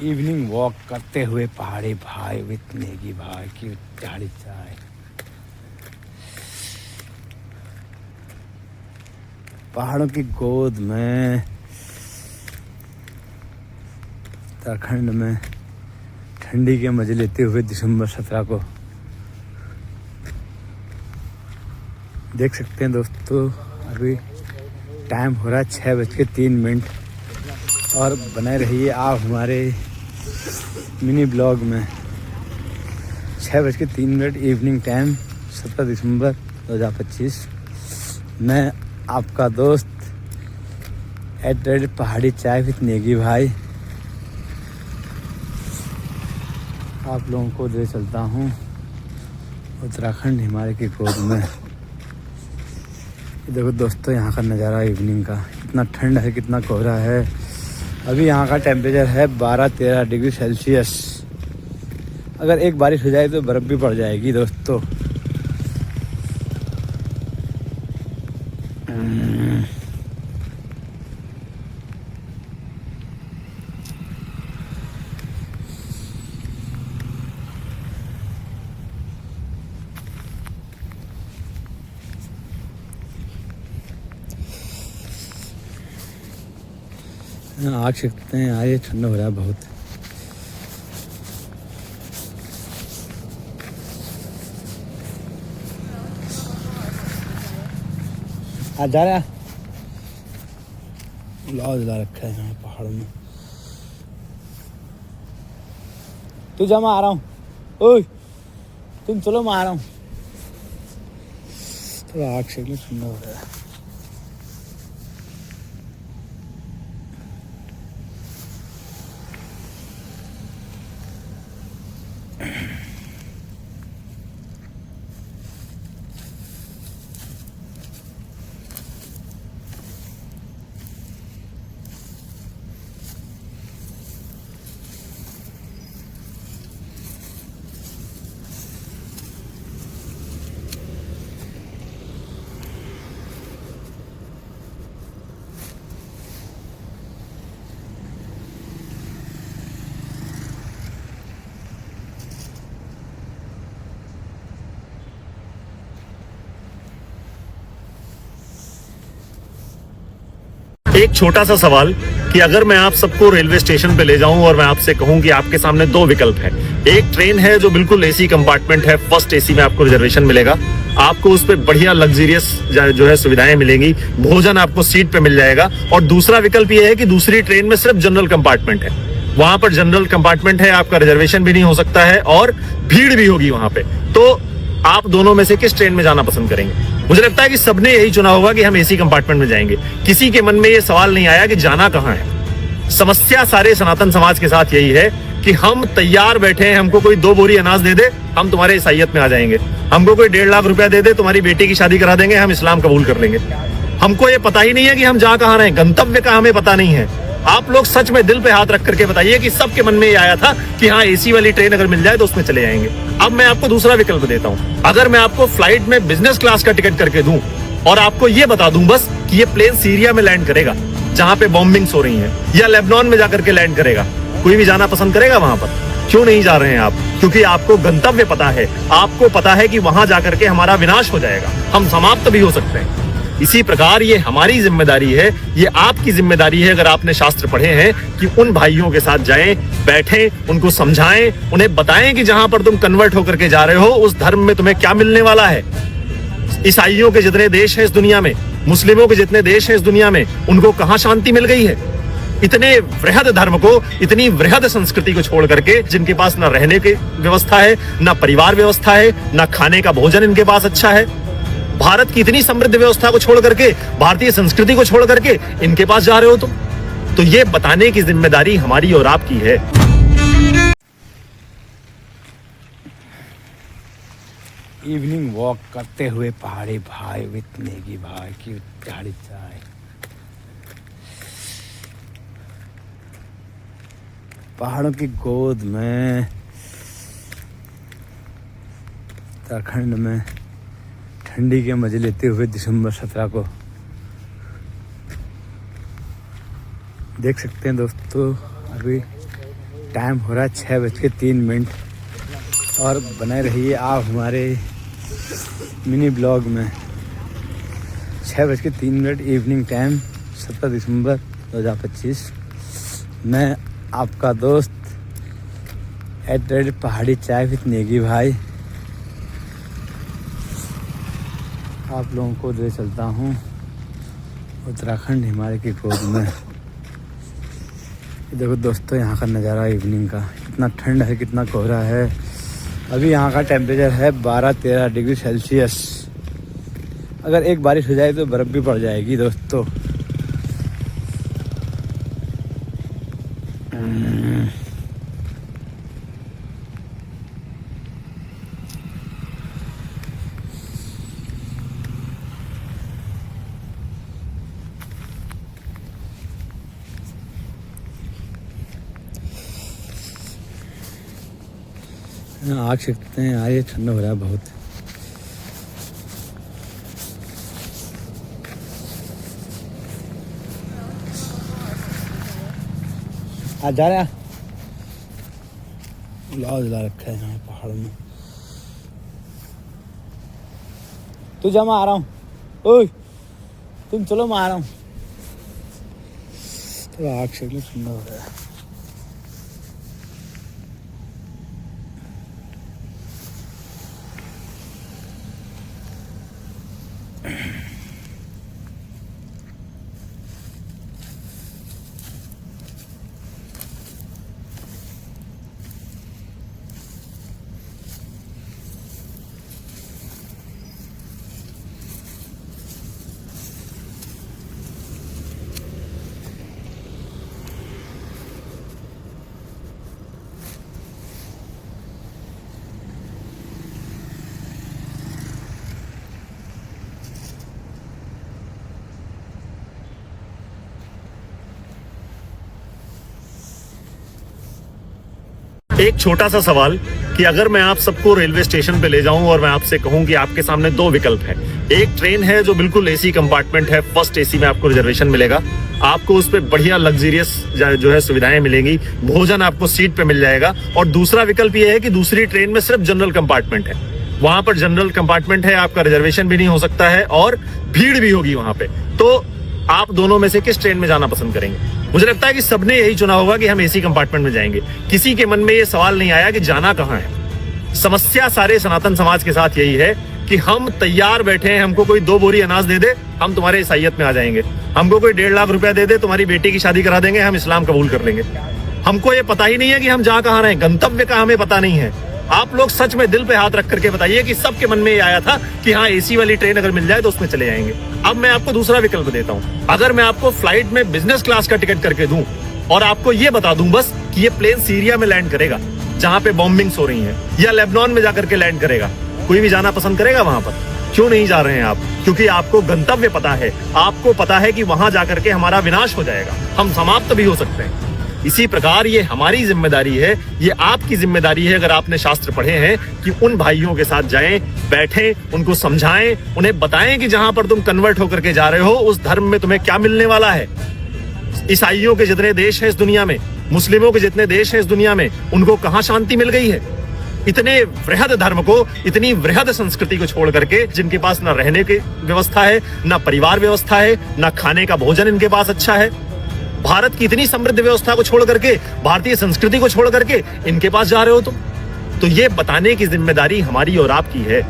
Evening walk करते हुए पहाड़ी भाई विथ नेगी भाई की पहाड़ी चाय। पहाड़ों की गोद में उत्तराखंड में ठंडी के मजे लेते हुए दिसंबर 17 को देख सकते हैं दोस्तों। अभी टाइम हो रहा है 6:03 और बने रहिए आप हमारे मिनी ब्लॉग में। 6:03 इवनिंग टाइम 17 दिसंबर 2025। मैं आपका दोस्त @ पहाड़ी चाय विथ नेगी भाई आप लोगों को दे चलता हूँ उत्तराखंड हिमालय की गोद में। देखो दोस्तों यहाँ का नज़ारा इवनिंग का, कितना ठंड है, कितना कोहरा है। अभी यहाँ का टेम्परेचर है 12-13 डिग्री सेल्सियस। अगर एक बारिश हो जाए तो बर्फ़ भी पड़ जाएगी दोस्तों। आग सकते हैं यार, ये ठंडा हो रहा है बहुत। आज जा रहा है जला रखा है यहाँ पहाड़ों में। तू जा, मैं आ रहा हूँ। ओए तुम चलो, मैं आ रहा हूँ। थोड़ा आग सेक लो, ठंडा हो रहा है। एक छोटा सा सवाल कि अगर मैं आप सबको रेलवे स्टेशन पे ले जाऊं और मैं आपसे कहूं कि आपके सामने दो विकल्प है। एक ट्रेन है जो बिल्कुल एसी कंपार्टमेंट है, फर्स्ट एसी में आपको रिजर्वेशन मिलेगा, आपको उस पे बढ़िया लग्जरियस जो है सुविधाएं मिलेंगी, भोजन आपको सीट पे मिल जाएगा। और दूसरा विकल्प ये है कि दूसरी ट्रेन में सिर्फ जनरल कंपार्टमेंट है, वहां पर जनरल कंपार्टमेंट है, आपका रिजर्वेशन भी नहीं हो सकता है और भीड़ भी होगी वहां पे। तो आप दोनों में से किस ट्रेन में जाना पसंद करेंगे? मुझे लगता है कि सबने यही चुना होगा कि हम एसी कंपार्टमेंट में जाएंगे। किसी के मन में ये सवाल नहीं आया कि जाना कहाँ है। समस्या सारे सनातन समाज के साथ यही है कि हम तैयार बैठे हैं, हमको कोई 2 बोरी अनाज दे दे, हम तुम्हारे ईसाइयत में आ जाएंगे। हमको कोई 1.5 लाख रुपया दे दे, तुम्हारी बेटी की शादी करा देंगे, हम इस्लाम कबूल कर लेंगे। हमको ये पता ही नहीं है कि हम जा कहाँ रहे हैं, गंतव्य का हमें पता नहीं है। आप लोग सच में दिल पे हाथ रख करके बताइए कि सबके मन में ये आया था कि हाँ एसी वाली ट्रेन अगर मिल जाए तो उसमें चले जाएंगे। अब मैं आपको दूसरा विकल्प देता हूँ। अगर मैं आपको फ्लाइट में बिजनेस क्लास का टिकट करके दूं और आपको ये बता दूं बस कि ये प्लेन सीरिया में लैंड करेगा जहां पे बॉम्बिंग्स हो रही हैं, या लेबनान में जाकर के लैंड करेगा, कोई भी जाना पसंद करेगा वहां पर? क्यों नहीं जा रहे हैं आप? क्योंकि आपको गंतव्य पता है, आपको पता है कि वहां जाकर के हमारा विनाश हो जाएगा, हम समाप्त भी हो सकते हैं। इसी प्रकार ये हमारी जिम्मेदारी है, ये आपकी जिम्मेदारी है, अगर आपने शास्त्र पढ़े हैं, कि उन भाइयों के साथ जाएं, बैठें, उनको समझाएं, उन्हें बताएं कि जहां पर तुम कन्वर्ट होकर के जा रहे हो उस धर्म में तुम्हें क्या मिलने वाला है। ईसाइयों के जितने देश हैं इस दुनिया में, मुस्लिमों के जितने देश हैं इस दुनिया में, उनको कहां शांति मिल गई है? इतने वृहद धर्म को, इतनी वृहद संस्कृति को छोड़ करके, जिनके पास ना रहने की व्यवस्था है, ना परिवार व्यवस्था है, ना खाने का भोजन इनके पास अच्छा है, भारत की इतनी समृद्ध व्यवस्था को छोड़ करके, भारतीय संस्कृति को छोड़ करके इनके पास जा रहे हो तुम। तो ये बताने की जिम्मेदारी हमारी और आपकी है। इवनिंग वॉक करते हुए पहाड़ी भाई विथ नेगी भाई की पहाड़ी चाय। पहाड़ों की गोद में उत्तराखंड में ठंडी के मजे लेते हुए दिसंबर 17 को देख सकते हैं दोस्तों। अभी टाइम हो रहा है 6:03 और बने रहिए आप हमारे मिनी ब्लॉग में। 6:03 इवनिंग टाइम 17 दिसंबर 2025। मैं आपका दोस्त @ पहाड़ी चाय विद नेगी भाई आप लोगों को ले चलता हूँ उत्तराखंड हिमालय की गोद में। देखो दोस्तों, यहाँ का नज़ारा इवनिंग का, कितना ठंड है, कितना कोहरा है। अभी यहाँ का टेम्परेचर है 12-13 डिग्री सेल्सियस। अगर एक बारिश हो जाए तो बर्फ़ भी पड़ जाएगी दोस्तों। आग सेकते हैं यार, ये ठंडा हो रहा है बहुत। आज जा रहे हैं, लाओ जला रखा है यहाँ पहाड़ में। तू जा, मैं आ रहा हूँ। ओए तुम चलो, मैं आ रहा हूँ। तो आग सेक लो, ठंडा हो रहा है। एक छोटा सा सवाल कि अगर मैं आप सबको रेलवे स्टेशन पे ले जाऊं और मैं आपसे कहूं कि आपके सामने दो विकल्प है। एक ट्रेन है जो बिल्कुल एसी कंपार्टमेंट है, फर्स्ट एसी में आपको रिजर्वेशन मिलेगा, आपको उस पर बढ़िया लग्जरियस जो है सुविधाएं मिलेंगी, भोजन आपको सीट पे मिल जाएगा। और दूसरा विकल्प ये है कि दूसरी ट्रेन में सिर्फ जनरल कंपार्टमेंट है, वहां पर जनरल कंपार्टमेंट है, आपका रिजर्वेशन भी नहीं हो सकता है और भीड़ भी होगी वहां पे। तो आप दोनों में से किस ट्रेन में जाना पसंद करेंगे? मुझे लगता है कि सबने यही चुना होगा कि हम एसी कंपार्टमेंट में जाएंगे। किसी के मन में ये सवाल नहीं आया कि जाना कहाँ है। समस्या सारे सनातन समाज के साथ यही है कि हम तैयार बैठे हैं, हमको कोई 2 बोरी अनाज दे दे, हम तुम्हारे ईसाइयत में आ जाएंगे। हमको कोई 1.5 लाख रुपया दे दे, तुम्हारी बेटी की शादी करा देंगे, हम इस्लाम कबूल कर लेंगे। हमको ये पता ही नहीं है कि हम जा कहाँ रहे हैं, गंतव्य का हमें पता नहीं है। आप लोग सच में दिल पे हाथ रख करके बताइए कि सबके मन में ये आया था कि हाँ एसी वाली ट्रेन अगर मिल जाए तो उसमें चले जाएंगे। अब मैं आपको दूसरा विकल्प देता हूँ। अगर मैं आपको फ्लाइट में बिजनेस क्लास का टिकट करके दूं और आपको ये बता दूं बस कि ये प्लेन सीरिया में लैंड करेगा जहां पे बॉम्बिंग्स हो रही हैं, या लेबनान में जाकर के लैंड करेगा, कोई भी जाना पसंद करेगा वहां पर? क्यों नहीं जा रहे हैं आप? क्योंकि आपको गंतव्य पता है, आपको पता है कि वहां जाकर के हमारा विनाश हो जाएगा, हम समाप्त भी हो सकते हैं। इसी प्रकार ये हमारी जिम्मेदारी है, ये आपकी जिम्मेदारी है, अगर आपने शास्त्र पढ़े हैं, कि उन भाइयों के साथ जाएं, बैठें, उनको समझाएं, उन्हें बताएं कि जहां पर तुम कन्वर्ट होकर के जा रहे हो उस धर्म में तुम्हें क्या मिलने वाला है। ईसाइयों के जितने देश हैं इस दुनिया में, मुस्लिमों के जितने देश हैं इस दुनिया में, उनको कहां शांति मिल गई है? इतने वृहद धर्म को, इतनी वृहद संस्कृति को छोड़ करके, जिनके पास ना रहने की व्यवस्था है, ना परिवार व्यवस्था है, ना खाने का भोजन इनके पास अच्छा है, भारत की इतनी समृद्ध व्यवस्था को छोड़ करके, भारतीय संस्कृति को छोड़ करके इनके पास जा रहे हो तुम। तो ये बताने की जिम्मेदारी हमारी और आपकी है।